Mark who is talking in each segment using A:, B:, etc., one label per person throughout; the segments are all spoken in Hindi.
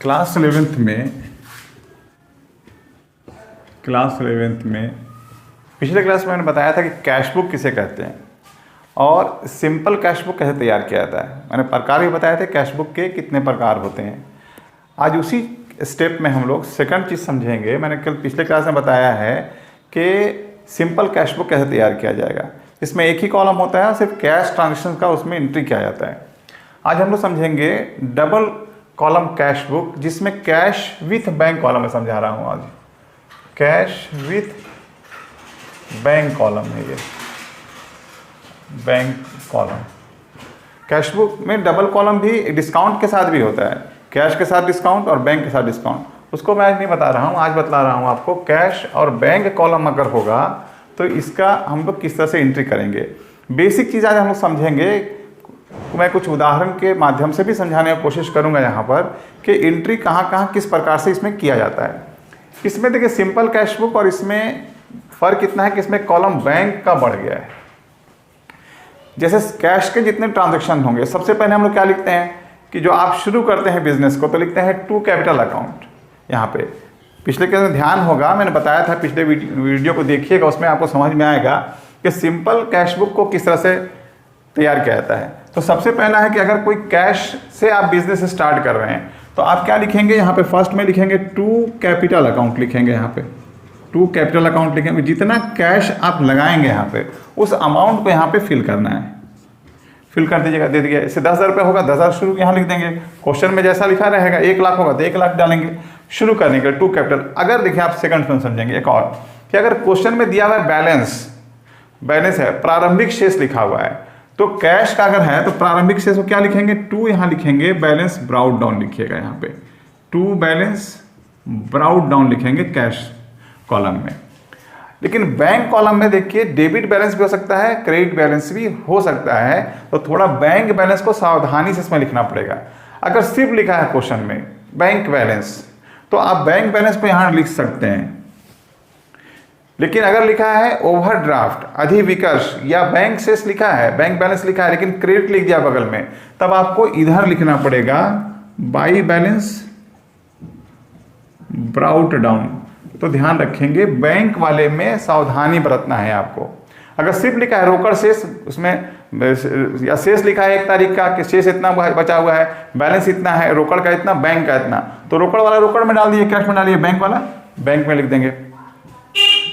A: क्लास 11th में पिछले क्लास में मैंने बताया था कि कैश बुक किसे कहते हैं और सिंपल कैश बुक कैसे तैयार किया जाता है। मैंने प्रकार भी बताए थे कैश बुक के कितने प्रकार होते हैं। आज उसी स्टेप में हम लोग सेकंड चीज़ समझेंगे। मैंने कल पिछले क्लास में बताया है कि सिंपल कैश बुक कैसे तैयार किया जाएगा। इसमें एक ही कॉलम होता है, सिर्फ कैश ट्रांजेक्शन का उसमें एंट्री किया जाता है। आज हम लोग समझेंगे डबल कॉलम कैश बुक, जिसमें कैश विथ बैंक कॉलम में समझा रहा हूँ। आज कैश विथ बैंक कॉलम है ये, बैंक कॉलम। कैश बुक में डबल कॉलम भी डिस्काउंट के साथ भी होता है, कैश के साथ डिस्काउंट और बैंक के साथ डिस्काउंट। उसको मैं आज नहीं बता रहा हूँ, आज बता रहा हूँ आपको कैश और बैंक कॉलम अगर होगा तो इसका हम लोग किस तरह से एंट्री करेंगे। बेसिक चीज़ आज हम लोग समझेंगे। मैं कुछ उदाहरण के माध्यम से भी समझाने की कोशिश करूँगा यहाँ पर कि एंट्री कहाँ कहाँ किस प्रकार से इसमें किया जाता है। इसमें देखिए सिंपल कैश बुक और इसमें फ़र्क इतना है कि इसमें कॉलम बैंक का बढ़ गया है। जैसे कैश के जितने ट्रांजैक्शन होंगे, सबसे पहले हम लोग क्या लिखते हैं कि जो आप शुरू करते हैं बिजनेस को तो लिखते हैं टू कैपिटल अकाउंट। यहाँ पे पिछले के ध्यान होगा, मैंने बताया था, पिछले वीडियो को देखिएगा, उसमें आपको समझ में आएगा कि सिंपल कैश बुक को किस तरह से तैयार किया जाता है। तो सबसे पहला है कि अगर कोई कैश से आप बिजनेस स्टार्ट कर रहे हैं तो आप क्या लिखेंगे, यहाँ पे फर्स्ट में लिखेंगे टू कैपिटल अकाउंट लिखेंगे। यहाँ पे टू कैपिटल अकाउंट लिखेंगे। जितना कैश आप लगाएंगे यहाँ पे उस अमाउंट को यहाँ पे फिल करना है। फिल कर दीजिएगा, दे दीजिए। इससे 10,000 रुपये होगा, 10,000 शुरू यहाँ लिख देंगे। क्वेश्चन में जैसा लिखा रहेगा 1 लाख होगा तो 1 लाख डालेंगे शुरू करने के लिए टू कैपिटल। अगर देखिए आप सेकंड में समझेंगे एक और कि अगर क्वेश्चन में दिया हुआ है बैलेंस है, प्रारंभिक शेष लिखा हुआ है, तो कैश का अगर है तो प्रारंभिक शेष को क्या लिखेंगे, टू यहाँ लिखेंगे, बैलेंस ब्राउट डाउन लिखिएगा यहाँ पे, टू बैलेंस ब्राउट डाउन लिखेंगे कैश कॉलम में। लेकिन बैंक कॉलम में देखिए डेबिट बैलेंस भी हो सकता है, क्रेडिट बैलेंस भी हो सकता है, तो थोड़ा बैंक बैलेंस को सावधानी से इसमें लिखना पड़ेगा। अगर सिर्फ लिखा है क्वेश्चन में बैंक बैलेंस तो आप बैंक बैलेंस को यहाँ लिख सकते हैं। लेकिन अगर लिखा है ओवरड्राफ्ट, अधिविकर्ष या बैंक शेष लिखा है, बैंक बैलेंस लिखा है लेकिन क्रेडिट लिख दिया बगल में, तब आपको इधर लिखना पड़ेगा बाई बैलेंस ब्राउट डाउन। तो ध्यान रखेंगे बैंक वाले में सावधानी बरतना है आपको। अगर सिर्फ लिखा है रोकड़ शेष, उसमें या शेष लिखा है 1 तारीख का कि शेष इतना बचा हुआ है, बैलेंस इतना है, रोकड़ का इतना, बैंक का इतना, तो रोकड़ वाला रोकड़ में डाल दिए, कैश में डालिए, बैंक वाला बैंक में लिख देंगे।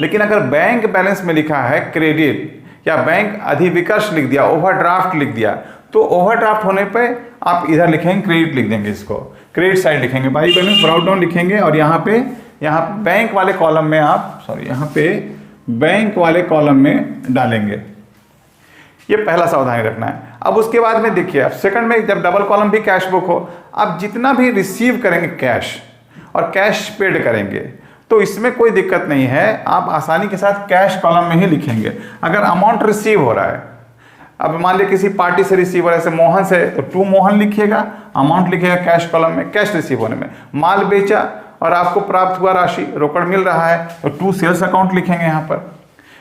A: लेकिन अगर बैंक बैलेंस में लिखा है क्रेडिट या बैंक अधिविकर्ष लिख दिया, ओवरड्राफ्ट लिख दिया, तो ओवरड्राफ्ट होने पे आप इधर लिखेंगे क्रेडिट लिख देंगे, इसको क्रेडिट साइड लिखेंगे, बाई बैलेंस ब्राउट डाउन लिखेंगे और यहाँ बैंक वाले कॉलम में यहाँ पे बैंक वाले कॉलम में डालेंगे। ये पहला सावधानी रखना है। अब उसके बाद में देखिए अब सेकंड में जब डबल कॉलम भी कैश बुक हो, आप जितना भी रिसीव करेंगे कैश और कैश पेड करेंगे तो इसमें कोई दिक्कत नहीं है, आप आसानी के साथ कैश कॉलम में ही लिखेंगे। अगर अमाउंट रिसीव हो रहा है, अब मान लिया किसी पार्टी से रिसीव हो रहा है, जैसे मोहन से, तो टू मोहन लिखिएगा, अमाउंट लिखिएगा कैश कॉलम में, कैश रिसीव होने में। माल बेचा और आपको प्राप्त हुआ राशि, रोकड़ मिल रहा है, तो टू सेल्स अकाउंट लिखेंगे यहाँ पर।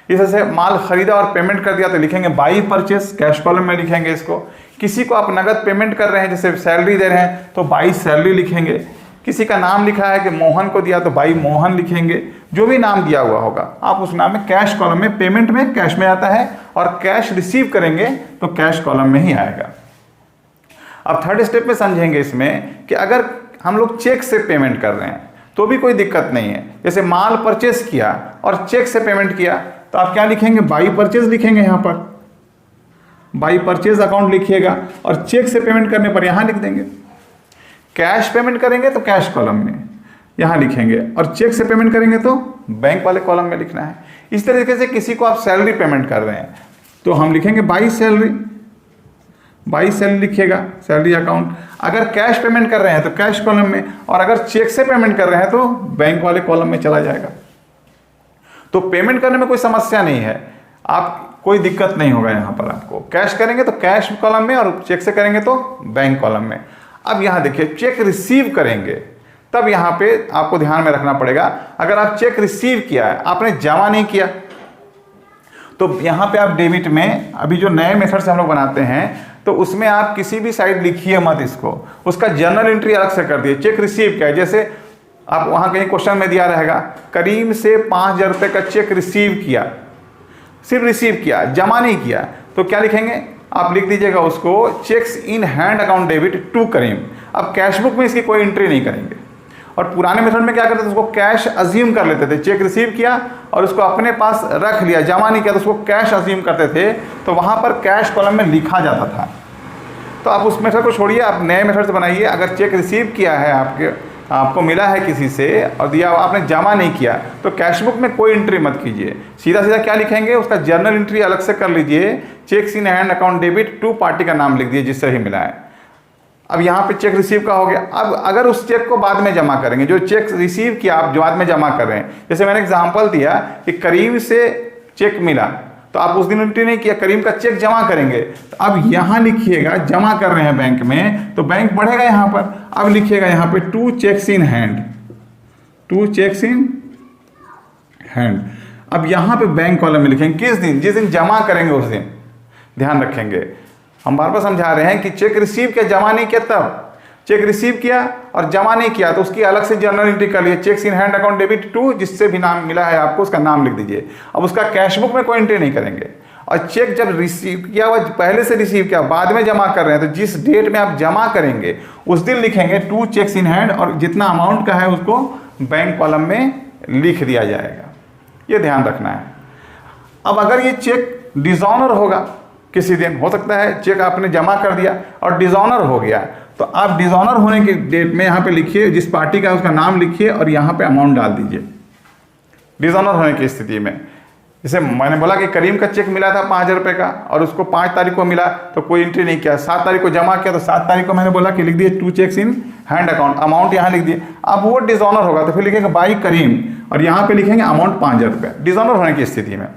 A: इस तरह से माल खरीदा और पेमेंट कर दिया तो लिखेंगे बाई परचेस, कैश कॉलम में लिखेंगे इसको। किसी को आप नगद पेमेंट कर रहे हैं, जैसे सैलरी दे रहे हैं तो बाई सैलरी लिखेंगे। किसी का नाम लिखा है कि मोहन को दिया तो बाई मोहन लिखेंगे। जो भी नाम दिया हुआ होगा आप उस नाम में कैश कॉलम में, पेमेंट में कैश में आता है और कैश रिसीव करेंगे तो कैश कॉलम में ही आएगा। अब थर्ड स्टेप में समझेंगे इसमें कि अगर हम लोग चेक से पेमेंट कर रहे हैं तो भी कोई दिक्कत नहीं है। जैसे माल परचेस किया और चेक से पेमेंट किया तो आप क्या लिखेंगे, बाई परचेज लिखेंगे। यहाँ पर बाई परचेज अकाउंट लिखिएगा और चेक से पेमेंट करने पर यहाँ लिख देंगे। कैश पेमेंट करेंगे तो कैश कॉलम में यहाँ लिखेंगे और चेक से पेमेंट करेंगे तो बैंक वाले कॉलम में लिखना है। इस तरीके से किसी को आप सैलरी पेमेंट कर रहे हैं तो हम लिखेंगे बाई सैलरी लिखिएगा, सैलरी अकाउंट। अगर कैश पेमेंट कर रहे हैं तो कैश कॉलम में, और अगर चेक से पेमेंट कर रहे हैं तो बैंक वाले कॉलम में चला जाएगा। तो पेमेंट करने में कोई समस्या नहीं है, आप कोई दिक्कत नहीं होगा। यहाँ पर आपको कैश करेंगे तो कैश कॉलम में और चेक से करेंगे तो बैंक कॉलम में। अब यहाँ देखिए चेक रिसीव करेंगे तब यहाँ पे आपको ध्यान में रखना पड़ेगा, अगर आप चेक रिसीव किया है, आपने जमा नहीं किया, तो यहाँ पे आप डेबिट में, अभी जो नए मेथड से हम लोग बनाते हैं, तो उसमें आप किसी भी साइड लिखिए मत इसको, उसका जर्नल एंट्री अलग से कर दिए। चेक रिसीव क्या है, जैसे आप वहाँ कहीं क्वेश्चन में दिया रहेगा करीम से 5,000 रुपये का चेक रिसीव किया, सिर्फ रिसीव किया, जमा नहीं किया, तो क्या लिखेंगे आप लिख दीजिएगा उसको cheques in hand account debit to Karim. अब कैश बुक में इसकी कोई एंट्री नहीं करेंगे। और पुराने मेथड में क्या करते थे, उसको कैश अज्यूम कर लेते थे। चेक रिसीव किया और उसको अपने पास रख लिया, जमा नहीं किया तो उसको कैश अज्यूम करते थे, तो वहाँ पर कैश कॉलम में लिखा जाता था। तो आप उस मेथड को छोड़िए, आप नए मेथड से बनाइए। अगर चेक रिसीव किया है आपको मिला है किसी से और दिया आपने जमा नहीं किया, तो कैश बुक में कोई एंट्री मत कीजिए। सीधा सीधा क्या लिखेंगे, उसका जर्नल एंट्री अलग से कर लीजिए। Cheques in hand account debit to party का नाम लिख दिए जिससे ही मिला है। अब यहाँ पे चेक रिसीव का हो गया। अब अगर उस चेक को बाद में जमा करेंगे, जो चेक रिसीव किया आप जो बाद में जमा कर रहे हैं, जैसे मैंने एग्जांपल दिया कि करीम से चेक मिला, तो आप उस दिन एंट्री नहीं किया, करीम का चेक जमा करेंगे, तो अब यहाँ लिखिएगा जमा कर रहे हैं बैंक में, तो बैंक बढ़ेगा यहाँ पर। अब लिखिएगा यहाँ पे to cheques in hand, to cheques in hand. अब यहाँ पे बैंक कॉलम में लिखेंगे किस दिन, जिस दिन जमा करेंगे उस दिन। ध्यान रखेंगे, हम बार बार समझा रहे हैं कि चेक रिसीव किया, जमा नहीं किया, तब चेक रिसीव किया और जमा नहीं किया तो उसकी अलग से जर्नल एंट्री कर लिए, cheques in hand account debit to, जिससे भी नाम मिला है आपको उसका नाम लिख दीजिए। अब उसका कैश बुक में कोई एंट्री नहीं करेंगे। और चेक जब रिसीव किया हुआ, पहले से रिसीव किया बाद में जमा कर रहे हैं, तो जिस डेट में आप जमा करेंगे उस दिन लिखेंगे टू चेक्स इन हैंड, और जितना अमाउंट का है उसको बैंक कॉलम में लिख दिया जाएगा। ये ध्यान रखना है। अब अगर ये चेक डिसऑनर होगा, किसी दिन हो सकता है चेक आपने जमा कर दिया और डिसऑनर हो गया, तो आप डिसऑनर होने की डेट में यहाँ पे लिखिए, जिस पार्टी का है उसका नाम लिखिए और यहाँ पे अमाउंट डाल दीजिए डिसऑनर होने की स्थिति में। जैसे मैंने बोला कि करीम का चेक मिला था 5,000 रुपये का और उसको 5 तारीख को मिला तो कोई एंट्री नहीं किया, 7 तारीख को जमा किया तो 7 तारीख को मैंने बोला कि लिख दिए to cheques in hand account, amount यहाँ लिख दिए। अब वो डिसऑनर होगा तो फिर लिखेंगे बाई करीम और यहाँ पे लिखेंगे अमाउंट 5,000 रुपये, डिसऑनर होने की स्थिति में।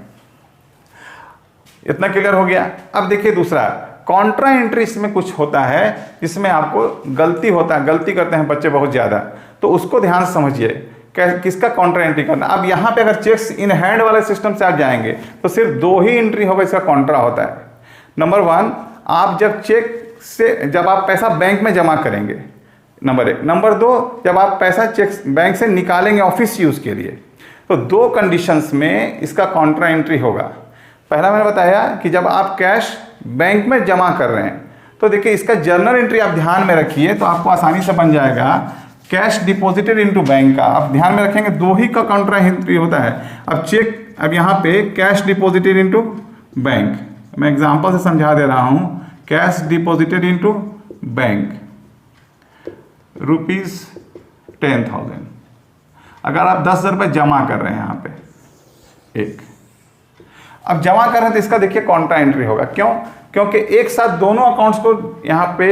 A: इतना क्लियर हो गया। अब देखिए दूसरा, कॉन्ट्रा एंट्री इसमें कुछ होता है जिसमें आपको गलती होता है, गलती करते हैं बच्चे बहुत ज़्यादा, तो उसको ध्यान से समझिए किसका कॉन्ट्रा एंट्री करना। अब यहाँ पे अगर चेक्स इन हैंड वाले सिस्टम से आप जाएंगे तो सिर्फ 2 ही एंट्री होगा इसका कॉन्ट्रा होता है। नंबर 1, आप जब चेक से जब आप पैसा बैंक में जमा करेंगे, नंबर 1। नंबर 2, जब आप पैसा चेक बैंक से निकालेंगे ऑफिस यूज़ के लिए, तो 2 कंडीशंस में इसका कॉन्ट्रा एंट्री होगा। पहला मैंने बताया कि जब आप कैश बैंक में जमा कर रहे हैं, तो देखिए इसका जर्नल एंट्री आप ध्यान में रखिए तो आपको आसानी से बन जाएगा। कैश डिपॉजिटेड इनटू बैंक का आप ध्यान में रखेंगे, 2 ही का काउंटर एंट्री होता है। अब चेक, अब यहाँ पे कैश डिपॉजिटेड इनटू बैंक, मैं एग्जांपल से समझा दे रहा हूँ। कैश डिपॉजिटेड इनटू बैंक ₹10,000, अगर आप 10,000 रुपये जमा कर रहे हैं यहाँ पे एक, अब जमा कर रहे हैं तो इसका देखिए कॉन्ट्रा एंट्री होगा। क्यों? क्योंकि एक साथ दोनों अकाउंट्स को यहाँ पे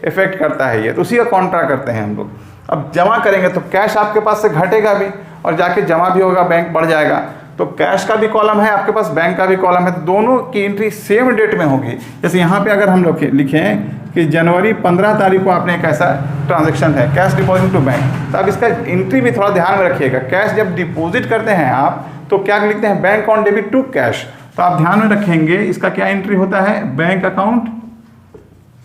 A: इफेक्ट करता है ये, तो उसी का कॉन्ट्रा करते हैं हम लोग। अब जमा करेंगे तो कैश आपके पास से घटेगा भी और जाके जमा भी होगा, बैंक बढ़ जाएगा, तो कैश का भी कॉलम है आपके पास, बैंक का भी कॉलम है, तो दोनों की एंट्री सेम डेट में होगी। जैसे यहाँ पे अगर हम लोग लिखें कि जनवरी 15 तारीख को आपने एक ऐसा ट्रांजेक्शन है कैश डिपॉजिट टू बैंक, तो अब इसका एंट्री भी थोड़ा ध्यान में रखिएगा। कैश जब डिपॉजिट करते हैं आप तो क्या लिखते हैं, bank account debit to cash, तो आप ध्यान में रखेंगे इसका क्या एंट्री होता है, bank account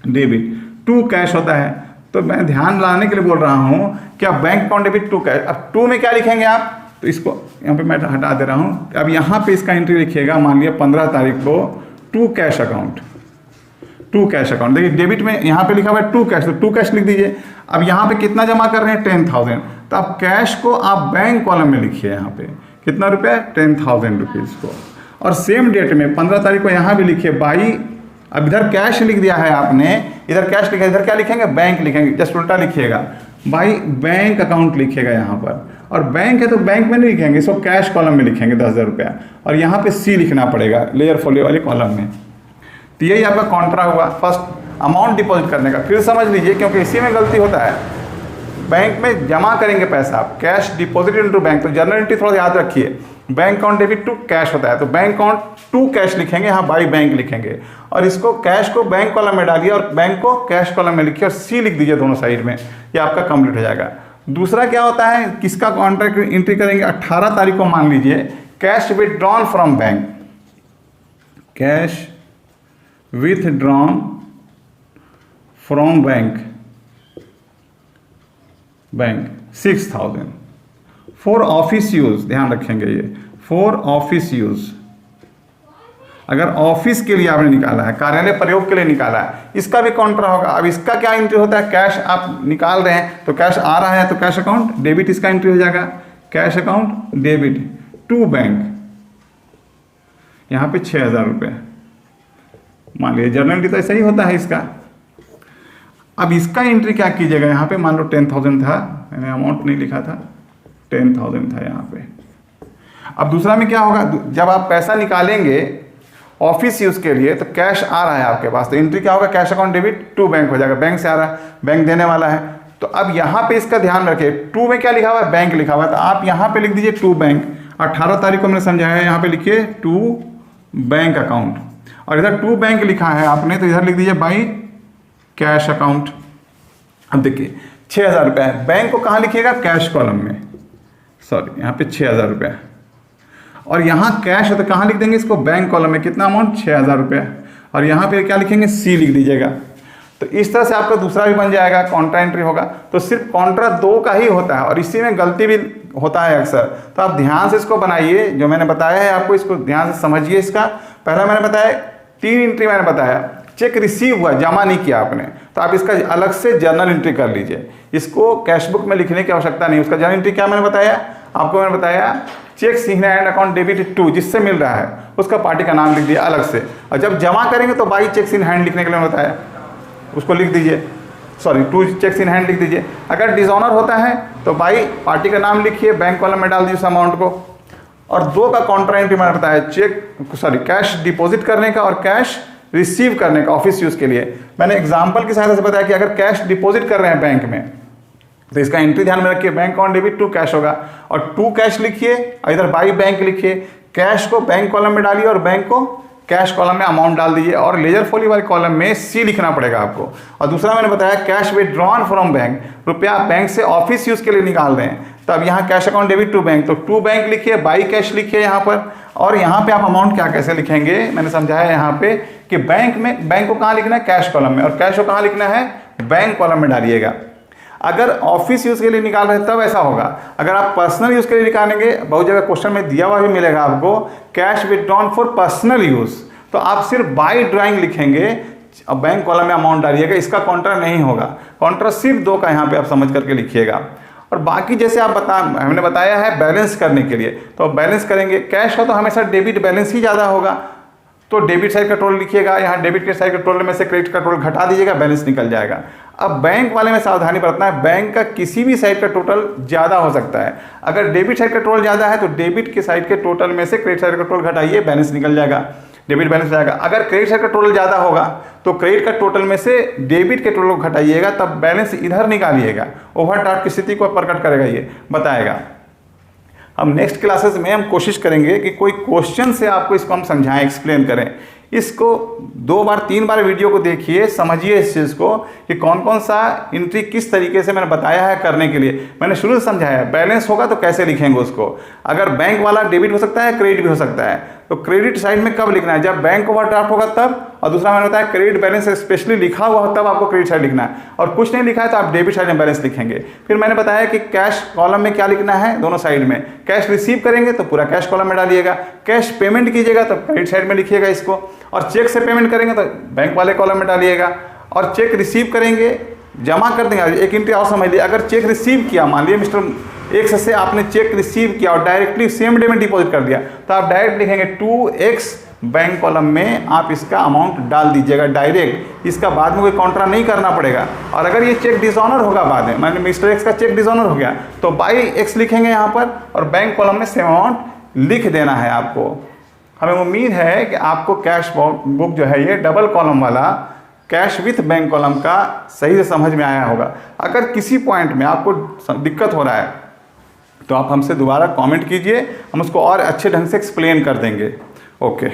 A: debit to cash होता है। तो मैं ध्यान लाने के लिए बोल रहा हूं क्या bank account debit to cash. अब टू में क्या लिखेंगे आप, तो इसको यहाँ पे मैं हटा दे रहा हूं। अब यहाँ पे इसका एंट्री लिखिएगा, मान लिया 15 तारीख को to cash account, to cash account. देखिए डेबिट में यहाँ पे लिखा हुआ है टू कैश, तो टू कैश लिख दीजिए। अब यहाँ पे कितना जमा कर रहे हैं, 10,000, तो अब कैश को आप बैंक कॉलम में लिखिए। यहाँ पे कितना रुपया, 10,000 रुपीज़ को, और सेम डेट में 15 तारीख को यहाँ भी लिखिए बाई, अब इधर कैश लिख दिया है आपने, इधर कैश लिखा, इधर क्या लिखेंगे, बैंक लिखेंगे, जस्ट उल्टा लिखिएगा, बाई बैंक अकाउंट लिखिएगा यहाँ पर। और बैंक है तो बैंक में नहीं लिखेंगे, इसको कैश कॉलम में लिखेंगे 10,000 रुपया, और यहाँ पे सी लिखना पड़ेगा लेयर फोलियो वाले कॉलम में। तो यही आपका कॉन्ट्रा हुआ फर्स्ट अमाउंट डिपॉजिट करने का। फिर समझ लीजिए क्योंकि इसी में गलती होता है, बैंक में जमा करेंगे पैसा, कैश डिपॉजिट इनटू बैंक, तो जर्नल एंट्री थोड़ा याद रखिए, bank account debit to cash होता है, तो बैंक अकाउंट टू कैश लिखेंगे, यहाँ बाई बैंक लिखेंगे, और इसको कैश को बैंक कॉलम में डालिए और बैंक को कैश कॉलम में लिखिए और सी लिख दीजिए दोनों साइड में, ये आपका कंप्लीट हो जाएगा। दूसरा क्या होता है, किसका कॉन्ट्रैक्ट एंट्री करेंगे, 18 तारीख को मान लीजिए cash withdrawn from bank, cash withdrawn from bank 6,000 for office use, ध्यान रखेंगे ये फॉर ऑफिस यूज, अगर ऑफिस के लिए आपने निकाला है, कार्यालय प्रयोग के लिए निकाला है, इसका भी काउंटर होगा। अब इसका क्या एंट्री होता है, कैश आप निकाल रहे हैं तो कैश आ रहा है तो कैश अकाउंट डेबिट, इसका एंट्री हो जाएगा cash account debit to bank, यहाँ पे 6,000 रुपये मान लीजिए। जर्नल एंट्री तो ऐसा ही होता है इसका। अब इसका एंट्री क्या कीजिएगा, यहाँ पे मान लो 10,000 था, मैंने अमाउंट नहीं लिखा था, 10,000 था यहाँ पे। अब दूसरा में क्या होगा, जब आप पैसा निकालेंगे ऑफिस यूज के लिए तो कैश आ रहा है आपके पास, तो एंट्री क्या होगा, cash account debit to bank हो जाएगा, बैंक से आ रहा है, बैंक देने वाला है। तो अब यहाँ पे इसका ध्यान रखिए, टू में क्या लिखा हुआ है, बैंक लिखा हुआ है, तो आप यहाँ पे लिख दीजिए टू बैंक। 18 तारीख को मैंने समझाया है, यहाँ पे लिखिए टू बैंक अकाउंट, और इधर टू बैंक लिखा है आपने तो इधर लिख दीजिए बाई कैश अकाउंट। अब देखिए 6,000 रुपये है, बैंक को कहाँ लिखिएगा, कैश कॉलम में, सॉरी यहाँ पे 6,000 रुपये, और यहाँ कैश है तो कहाँ लिख देंगे इसको, बैंक कॉलम में, कितना अमाउंट 6,000 रुपये, और यहाँ पे क्या लिखेंगे, सी लिख दीजिएगा। तो इस तरह से आपका दूसरा भी बन जाएगा, कॉन्ट्रा एंट्री होगा। तो सिर्फ कॉन्ट्रा 2 का ही होता है और इसी में गलती भी होता है अक्सर, तो आप ध्यान से इसको बनाइए, जो मैंने बताया है आपको इसको ध्यान से समझिए। इसका पहला मैंने बताया 3 एंट्री मैंने बताया, चेक रिसीव हुआ, जमा नहीं किया आपने, तो आप इसका अलग से जर्नल एंट्री कर लीजिए, इसको कैश बुक में लिखने की आवश्यकता नहीं। उसका जर्नल एंट्री क्या मैंने बताया आपको, मैंने बताया चेक सिग्न एंड अकाउंट डेबिट टू, जिससे मिल रहा है उसका पार्टी का नाम लिख दिया अलग से, और जब जमा करेंगे तो बाई चेक्स इन हैंड लिखने के लिए बताया, उसको लिख दीजिए, sorry to cheques in hand लिख दीजिए। अगर डिसऑनर होता है तो बाई पार्टी का नाम लिखिए, बैंक कॉलम में डाल दीजिए उस अमाउंट को। और 2 का कॉन्ट्रा एंट्री मैंने बताया, चेक सॉरी कैश डिपॉजिट करने का और कैश रिसीव करने का ऑफिस यूज के लिए। मैंने एग्जाम्पल की सहायता से बताया कि अगर कैश डिपॉजिट कर रहे हैं बैंक में तो इसका एंट्री ध्यान में रखिए, bank on debit to cash होगा, और टू कैश लिखिए और इधर बाई बैंक लिखिए, कैश को बैंक कॉलम में डालिए और बैंक को कैश कॉलम में अमाउंट डाल दीजिए, और लेजर फोली वाले कॉलम में सी लिखना पड़ेगा आपको। और दूसरा मैंने बताया कैश विड्रॉन फ्रॉम बैंक, रुपया बैंक से ऑफिस यूज के लिए निकाल रहे हैं, तो अब यहाँ cash account debit to bank, तो टू बैंक लिखिए, बाई कैश लिखिए यहाँ पर, और यहाँ पे आप अमाउंट क्या कैसे लिखेंगे मैंने समझाया यहाँ पे कि बैंक में, बैंक को कहाँ लिखना है, कैश कॉलम में, और कैश को कहाँ लिखना है, बैंक कॉलम में डालिएगा। अगर ऑफिस यूज के लिए निकाल रहे हैं तब ऐसा होगा, अगर आप पर्सनल यूज के लिए निकालेंगे, बहुत जगह क्वेश्चन में दिया हुआ भी मिलेगा आपको, cash withdrawn for personal use, तो आप सिर्फ बाई ड्राइंग लिखेंगे और बैंक कॉलम में अमाउंट डालिएगा, इसका काउंटर नहीं होगा। काउंटर सिर्फ 2 का यहाँ पे आप समझ करके लिखिएगा। और बाकी जैसे आप हमने बताया है बैलेंस करने के लिए, तो बैलेंस करेंगे, कैश हो तो हमेशा डेबिट बैलेंस ही ज़्यादा होगा, तो डेबिट साइड का टोटल लिखिएगा, यहाँ डेबिट के साइड का टोटल में से क्रेडिट का टोटल घटा दीजिएगा, बैलेंस निकल जाएगा। अब बैंक वाले में सावधानी बरतना है, बैंक का किसी भी साइड का टोटल ज़्यादा हो सकता है, अगर डेबिट साइड का टोटल ज़्यादा है तो डेबिट के साइड के टोटल में से क्रेडिट साइड का टोटल घटाइए, बैलेंस निकल जाएगा, डेबिट बैलेंस जाएगा। अगर क्रेडिट साइड का टोटल ज़्यादा होगा तो क्रेडिट का टोटल में से डेबिट के टोटल को घटाइएगा, तब बैलेंस इधर निकालिएगा, ओवरड्राफ्ट की स्थिति को प्रकट करेगा, ये बताएगा। हम नेक्स्ट क्लासेस में हम कोशिश करेंगे कि कोई क्वेश्चन से आपको इसको हम समझाएं, एक्सप्लेन करें। इसको 2 बार 3 बार वीडियो को देखिए, समझिए इस चीज़ को कि कौन कौन सा एंट्री किस तरीके से मैंने बताया है करने के लिए। मैंने शुरू से समझाया, बैलेंस होगा तो कैसे लिखेंगे उसको, अगर बैंक वाला डेबिट हो सकता है, क्रेडिट भी हो सकता है, तो क्रेडिट साइड में कब लिखना है, जब बैंक ओवरड्राफ्ट होगा तब, और दूसरा मैंने बताया क्रेडिट बैलेंस स्पेशली लिखा हुआ हो तब आपको क्रेडिट साइड लिखना है, और कुछ नहीं लिखा है तो आप डेबिट साइड में बैलेंस लिखेंगे। फिर मैंने बताया कि कैश कॉलम में क्या लिखना है, दोनों साइड में, कैश रिसीव करेंगे तो पूरा कैश कॉलम में डालिएगा, कैश पेमेंट कीजिएगा तो क्रेडिट साइड में लिखिएगा इसको, और चेक से पेमेंट करेंगे तो बैंक वाले कॉलम में डालिएगा, और चेक रिसीव करेंगे जमा कर देंगे। एक एंट्री और समझ लीजिए, अगर चेक रिसीव किया, मान लीजिए मिस्टर एक्स से आपने चेक रिसीव किया और डायरेक्टली सेम डे में डिपॉजिट कर दिया, तो आप डायरेक्ट लिखेंगे 2x बैंक कॉलम में आप इसका अमाउंट डाल दीजिएगा डायरेक्ट, इसका बाद में कोई काउंटर नहीं करना पड़ेगा। और अगर ये चेक डिसऑनर होगा बाद में, माने मिस्टर एक्स का चेक डिसऑनर हो गया, तो बाई एक्स लिखेंगे यहाँ पर और बैंक कॉलम में सेम अमाउंट लिख देना है आपको। हमें उम्मीद है कि आपको कैश बुक जो है ये डबल कॉलम वाला कैश विथ बैंक कॉलम का सही से समझ में आया होगा। अगर किसी पॉइंट में आपको दिक्कत हो रहा है तो आप हमसे दोबारा कमेंट कीजिए, हम उसको और अच्छे ढंग से एक्सप्लेन कर देंगे। ओके।